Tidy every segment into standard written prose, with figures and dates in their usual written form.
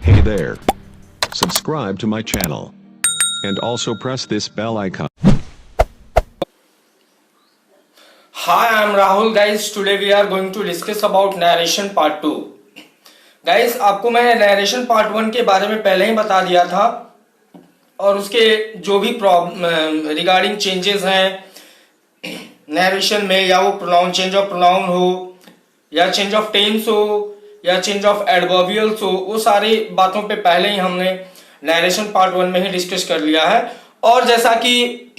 Hey there. Subscribe to my channel. And also press this bell icon. Hi, I am Rahul guys. Today we are going to discuss about narration part 2. Guys, आपको मैं narration part 1 के बारे में पहले ही बता दिया था और उसके जो भी रिगार्डिंग चेंजेस हैं नरेशन में, या वो प्रोनाउन चेंज ऑफ प्रोनाउन हो या चेंज ऑफ टेंस हो या चेंज ऑफ एडवर्बियल्स हो, वो सारी बातों पे पहले ही हमने नरेशन पार्ट 1 में ही डिस्कस कर लिया है। और जैसा कि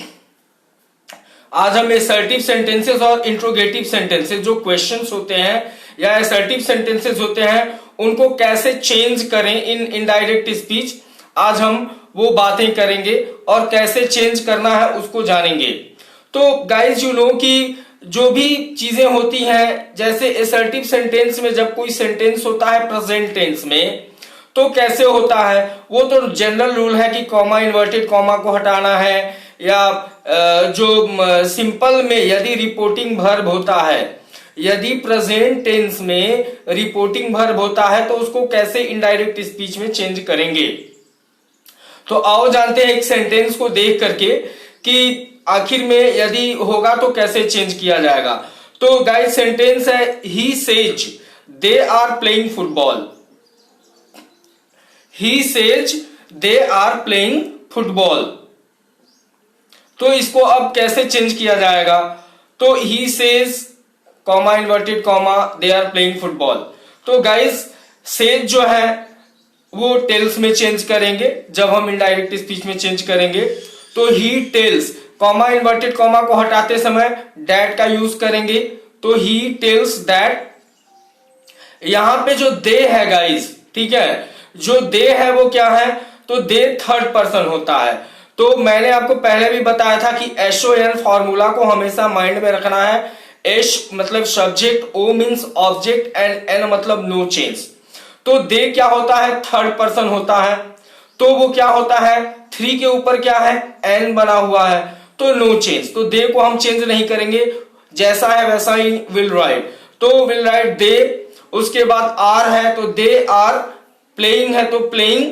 आज हम असर्टिव सेंटेंसेस और इंट्रोगेटिव सेंटेंसेस, जो क्वेश्चंस होते हैं या असर्टिव सेंटेंसेस होते हैं, उनको कैसे चेंज करें इन इनडायरेक्ट स्पीच, आज हम वो बातें करेंगे और कैसे चेंज करना है उसको जानेंगे। तो गाइज यू नो कि जो भी चीजें होती हैं, जैसे असर्टिव सेंटेंस में जब कोई सेंटेंस होता है प्रेजेंट टेंस में, तो कैसे होता है, वो तो जनरल रूल है कि कॉमा, इन्वर्टेड कॉमा को हटाना है, या जो सिंपल में यदि रिपोर्टिंग वर्ब होता है, यदि प्रेजेंट टेंस में रिपोर्टिंग वर्ब होता है तो उसको कैसे इनडायरेक्ट स्पीच में चेंज करेंगे। तो आओ जानते हैं एक सेंटेंस को देख करके कि आखिर में यदि होगा तो कैसे चेंज किया जाएगा। तो गाइस सेंटेंस है, he says they are playing football. He says they are playing football. तो इसको अब कैसे चेंज किया जाएगा। तो he says comma, inverted comma, they are playing football. तो गाइस सेज जो है वो टेल्स में चेंज करेंगे जब हम इनडायरेक्ट स्पीच में चेंज करेंगे। तो he tells, comma, inverted comma को हटाते समय डैट का यूज करेंगे। तो ही टेल्स दैट। यहां पे जो दे है गाइस, ठीक है, जो दे है वो क्या है, तो दे थर्ड पर्सन होता है। तो मैंने आपको पहले भी बताया था कि SON फॉर्मूला को हमेशा माइंड में रखना है। एस मतलब subject, O means object and N मतलब नो चेंज। तो दे क्या होता है, थर्ड पर्सन होता है। तो वो क्या होता है, 3 के ऊपर क्या है, N बना हुआ है, तो नो चेंज। तो दे को हम चेंज नहीं करेंगे, जैसा है वैसा ही विल राइट। तो विल राइट दे। उसके बाद आर है तो दे आर, प्लेइंग है तो प्लेइंग,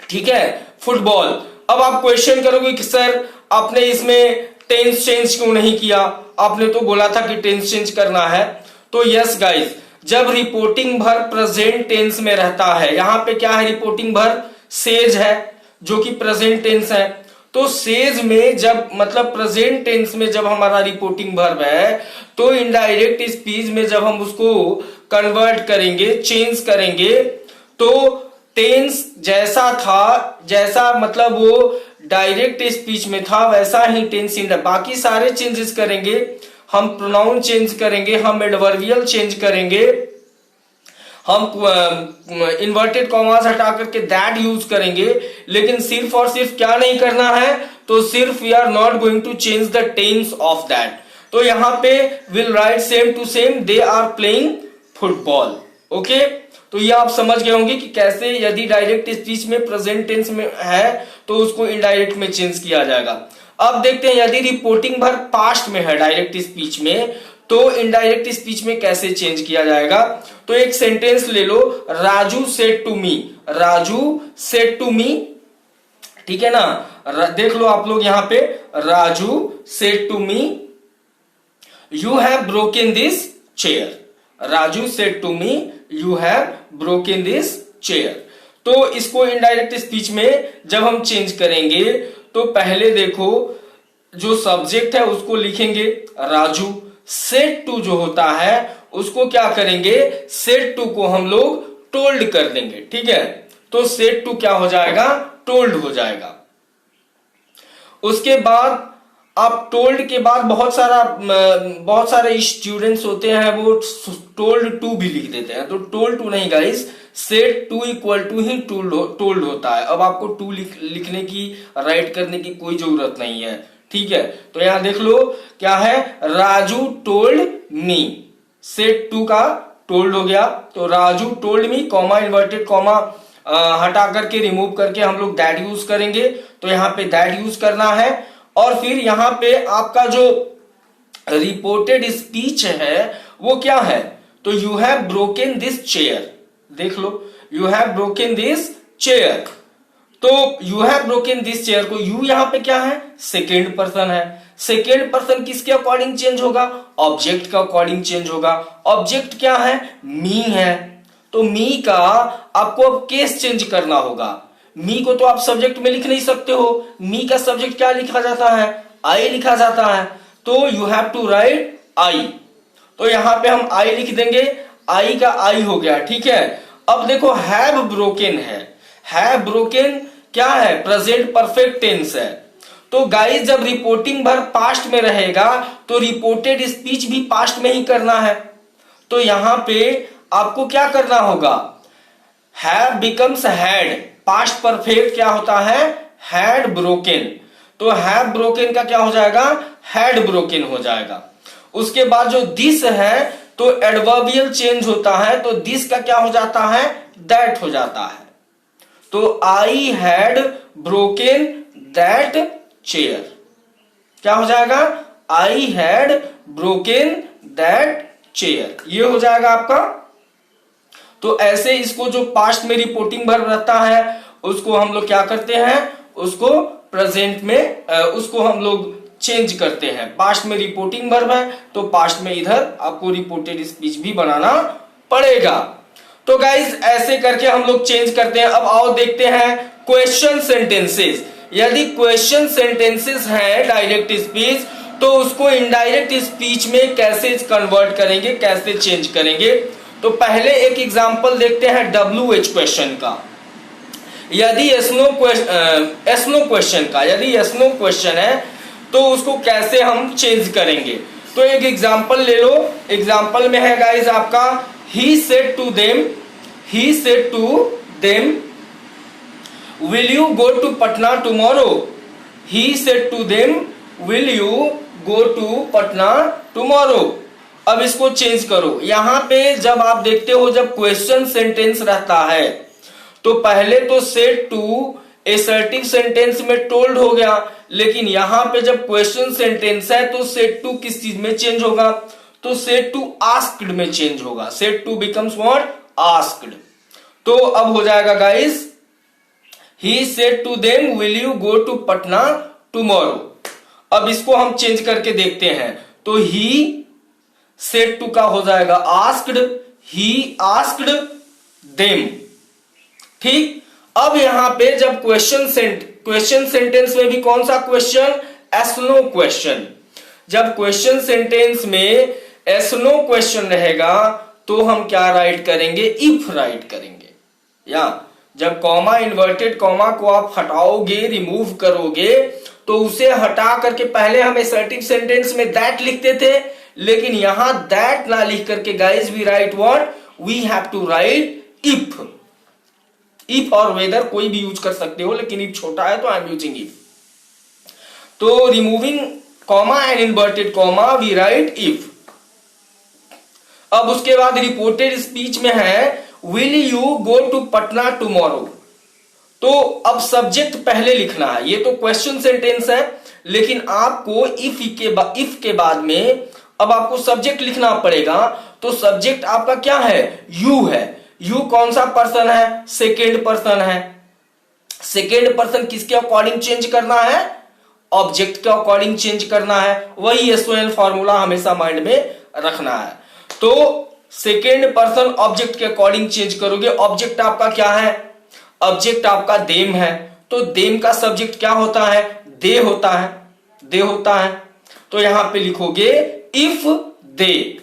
ठीक है, फुटबॉल। अब आप क्वेश्चन करोगे कि सर आपने इसमें टेंस चेंज क्यों नहीं किया, आपने तो बोला था कि टेंस चेंज करना है। तो यस गाइस, जब रिपोर्टिंग वर्ब प्रेजेंट टेंस में रहता है, यहां पे क्या है, रिपोर्टिंग वर्ब सेज है जो कि प्रेजेंट टेंस है। तो सेज में जब मतलब प्रेजेंट टेंस में जब हमारा रिपोर्टिंग वर्ब है, तो इनडायरेक्ट स्पीच में जब हम उसको कन्वर्ट करेंगे, चेंज करेंगे, तो टेंस जैसा था, जैसा मतलब वो डायरेक्ट स्पीच में था, वैसा ही टेंस बाकी सारे चेंजेस करेंगे। हम प्रोनाउन चेंज करेंगे, हम एडवर्बियल चेंज करेंगे, हम इन्वर्टेड कॉमास हटा करके दैट यूज करेंगे, लेकिन सिर्फ और सिर्फ क्या नहीं करना है, तो सिर्फ we are not going to change the tense of that. तो यहां पे will write same to same they are playing football. Okay, तो ये आप समझ गए होंगे कि कैसे यदि डायरेक्ट स्पीच में प्रेजेंट टेंस में है तो उसको इनडायरेक्ट में चेंज किया जाएगा। अब देखते हैं यदि रिपोर्टिंग वर्ब पास्ट में है डायरेक्ट स्पीच में, तो इनडायरेक्ट स्पीच में कैसे चेंज किया जाएगा। तो एक सेंटेंस ले लो, Raju said to me. Raju said to me, ठीक है ना, देख लो आप लोग यहां पे, Raju said to me you have broken this chair. Raju said to me you have broken this chair. तो इसको इनडायरेक्ट स्पीच में जब हम चेंज करेंगे, तो पहले देखो जो सब्जेक्ट है उसको लिखेंगे राजू, सेड टू जो होता है उसको क्या करेंगे, सेड टू को हम लोग टोल्ड कर देंगे, ठीक है। तो सेड टू क्या हो जाएगा, टोल्ड हो जाएगा। उसके बाद आप टोल्ड के बाद बहुत सारे स्टूडेंट्स होते हैं वो टोल्ड टू भी लिख देते हैं। तो टोल्ड टू नहीं guys, said to equal to ही टोल्ड होता है। अब आपको टू लिखने की, राइट करने की कोई जरूरत नहीं है, ठीक है। तो यहां देख लो क्या है, Raju told me, said to का टोल्ड हो गया। तो Raju told me, comma, inverted comma हटा करके, रिमूव करके हम लोग दैट यूज करेंगे। तो यहां पे दैट यूज करना है। और फिर यहां पे आपका जो रिपोर्टेड स्पीच है वो क्या है, तो you have broken this chair. देख लो, you have broken this chair. तो you have broken this chair को यू यहां पे क्या है, सेकेंड पर्सन है। सेकेंड पर्सन किसके अकॉर्डिंग चेंज होगा, ऑब्जेक्ट का अकॉर्डिंग चेंज होगा। ऑब्जेक्ट क्या है, मी है। तो मी का आपको अब केस चेंज करना होगा। मी को तो आप सब्जेक्ट में लिख नहीं सकते हो, मी का सब्जेक्ट क्या लिखा जाता है, आई लिखा जाता है। तो you have to write I. तो यहां पे हम आई लिख देंगे, आई का आई हो गया, ठीक है। अब देखो हैव ब्रोकन है ब्रोकन क्या है, प्रेजेंट परफेक्ट टेंस है। तो गाइस जब रिपोर्टिंग वर्ब पास्ट में रहेगा तो रिपोर्टेड स्पीच भी पास्ट में ही करना है। तो यहां पे आपको क्या करना होगा, have becomes had, past perfect क्या होता है, हैड ब्रोकन। तो हैव ब्रोकन का क्या हो जाएगा, हैड ब्रोकन हो जाएगा। उसके बाद जो दिस है तो एडवर्बियल चेंज होता है, तो दिस का क्या हो जाता है, दैट हो जाता है। तो I had broken that chair, क्या हो जाएगा, I had broken that chair, ये हो जाएगा आपका। तो ऐसे इसको जो पास्ट में रिपोर्टिंग वर्ब रहता है उसको हम लोग क्या करते हैं, उसको प्रेजेंट में उसको हम लोग चेंज करते हैं। पास्ट में रिपोर्टिंग वर्ब है तो पास्ट में इधर आपको रिपोर्टेड स्पीच भी बनाना पड़ेगा। तो गाइज ऐसे करके हम लोग चेंज करते हैं। अब आओ देखते हैं क्वेश्चन सेंटेंसेस। यदि क्वेश्चन सेंटेंसेस हैं डायरेक्ट स्पीच तो उसको इनडायरेक्ट स्पीच में कैसे कन्वर्ट करेंगे, कैसे चेंज करेंगे। तो पहले एक एग्जांपल देखते हैं WH क्वेश्चन का। यदि यस नो क्वेश्चन का, यदि यस नो क्वेश्चन है तो उसको कैसे हम चेंज करेंगे। तो एक एग्जांपल ले लो। एग्जांपल में है गाइस आपका he said to them will you go to Patna tomorrow। he said to them will you go to Patna tomorrow। अब इसको चेंज करो। यहां पे जब आप देखते हो जब क्वेश्चन सेंटेंस रहता है तो पहले तो सेड टू एसर्टिव सेंटेंस में टोल्ड हो गया, लेकिन यहां पे जब क्वेश्चन सेंटेंस है तो सेड टू किस चीज में चेंज होगा, तो सेड टू आस्क्ड में चेंज होगा। Said to becomes what, asked. तो अब हो जाएगा guys he said to them will you go to Patna tomorrow. अब इसको हम चेंज करके देखते हैं। तो ही सेड टू का हो जाएगा आस्क्ड, ही आस्क्ड देम, ठीक। अब यहां पे जब क्वेश्चन सेंटेंस में भी कौन सा क्वेश्चन, एस नो क्वेश्चन। जब क्वेश्चन सेंटेंस में एस नो क्वेश्चन रहेगा तो हम क्या राइट करेंगे, इफ राइट करेंगे। या जब कॉमा इन्वर्टेड कॉमा को आप हटाओगे, रिमूव करोगे, तो उसे हटा करके पहले हम असर्टिव सेंटेंस में दैट लिखते थे, लेकिन यहां दैट ना लिख करके guys we write what, we have to write if. If और वेदर कोई भी यूज कर सकते हो, लेकिन इफ छोटा है तो आई एम यूजिंग इफ। तो removing comma and inverted comma we write if. अब उसके बाद रिपोर्टेड स्पीच में है will you go to Patna tomorrow. तो अब सब्जेक्ट पहले लिखना है। ये तो क्वेश्चन सेंटेंस है, लेकिन आपको इफ के बाद में अब आपको सब्जेक्ट लिखना पड़ेगा। तो सब्जेक्ट आपका क्या है, यू है। यू कौन सा पर्सन है, सेकेंड पर्सन है। सेकेंड पर्सन किसके अकॉर्डिंग चेंज करना है, ऑब्जेक्ट के अकॉर्डिंग चेंज करना है। वही एसओएन फॉर्मूला हमेशा माइंड में रखना है। तो सेकेंड पर्सन ऑब्जेक्ट के अकॉर्डिंग चेंज करोगे। ऑब्जेक्ट आपका क्या है, ऑब्जेक्ट आपका देम है। तो देम का सब्जेक्ट क्या होता है, दे होता है, दे होता है। तो यहां पे लिखोगे इफ दे।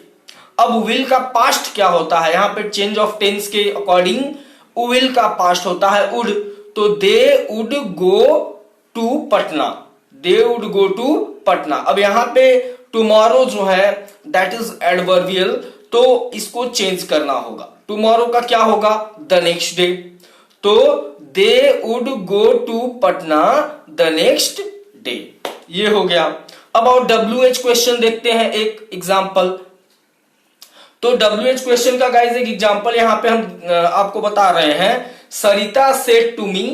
अब विल का पास्ट क्या होता है, यहां पे चेंज ऑफ टेंस के अकॉर्डिंग विल का पास्ट होता है वुड। तो they would go to Patna, they would go to Patna. अब यहां पे टुमारो जो है दैट इज एडवर्बियल, तो इसको चेंज करना होगा। टुमारो का क्या होगा, द नेक्स्ट डे। तो they would go to Patna the next day, ये हो गया। अब और WH क्वेश्चन देखते हैं एक एग्जांपल। तो WH क्वेश्चन का गाइस एक एग्जांपल यहां पे हम आपको बता रहे हैं। Sarita said to me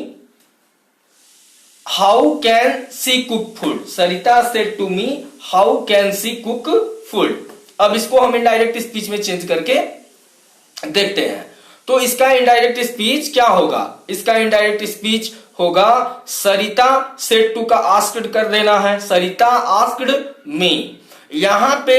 how can she cook food. Sarita said to me how can she cook food. अब इसको हम इनडायरेक्ट स्पीच में चेंज करके देखते हैं। तो इसका इनडायरेक्ट स्पीच क्या होगा? इसका इनडायरेक्ट स्पीच होगा सरिता सेड टू का आस्क्ड कर देना है, सरिता आस्क्ड मी। यहां पे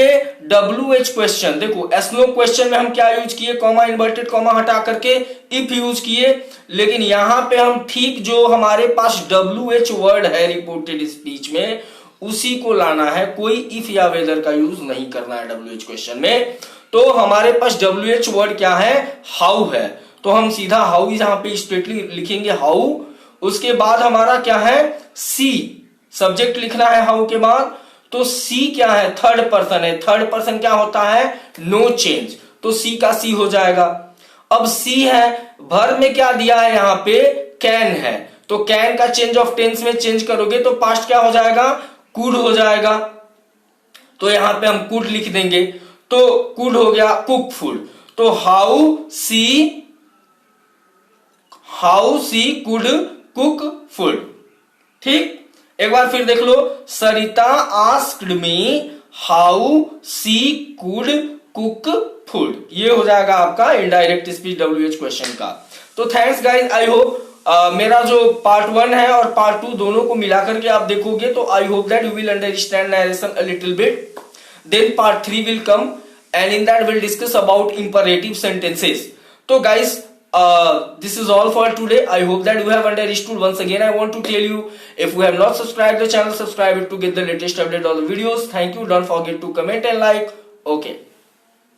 WH क्वेश्चन, देखो एसनो क्वेश्चन में हम क्या यूज किए, कॉमा इन्वर्टेड कॉमा हटा करके इफ यूज किए, लेकिन यहां पे हम ठीक जो हमारे पास WH वर्ड है रिपोर्टेड स्पीच में उसी को लाना है, कोई इफ या वेदर का यूज नहीं करना है WH क्वेश्चन में। तो हमारे पास WH वर्ड क्या है, हाउ है, तो हम सीधा हाउ यहां पे स्ट्रेटली लिखेंगे हाउ। उसके बाद हमारा क्या है, सी, सब्जेक्ट लिखना है हाउ के बाद, तो सी क्या है, थर्ड पर्सन है, थर्ड पर्सन क्या होता है, नो चेंज, तो सी का सी हो जाएगा। अब सी है, वर्ब में क्या दिया है यहां पे, कैन है, तो कैन का चेंज ऑफ टेंस में चेंज करोगे तो पास्ट क्या हो जाएगा, कुड हो जाएगा, तो यहां पे हम कुड लिख देंगे, तो कुड हो गया कुक फूड, तो how she could cook food. ठीक, एक बार फिर देख लो, Sarita asked me how she could cook food, ये हो जाएगा आपका इनडायरेक्ट स्पीच WH क्वेश्चन का। तो थैंक्स गाइज, आई होप मेरा जो पार्ट 1 है और पार्ट 2 दोनों को मिलाकर के आप देखोगे तो I hope that you will understand narration a little bit. Then part 3 will come and in that will discuss about imperative sentences. तो guys, this is all for today. I hope that you have understood. Once again I want to tell you, if you have not subscribed the channel, subscribe it to get the latest update on the videos. Thank you. Don't forget to comment and like. Okay.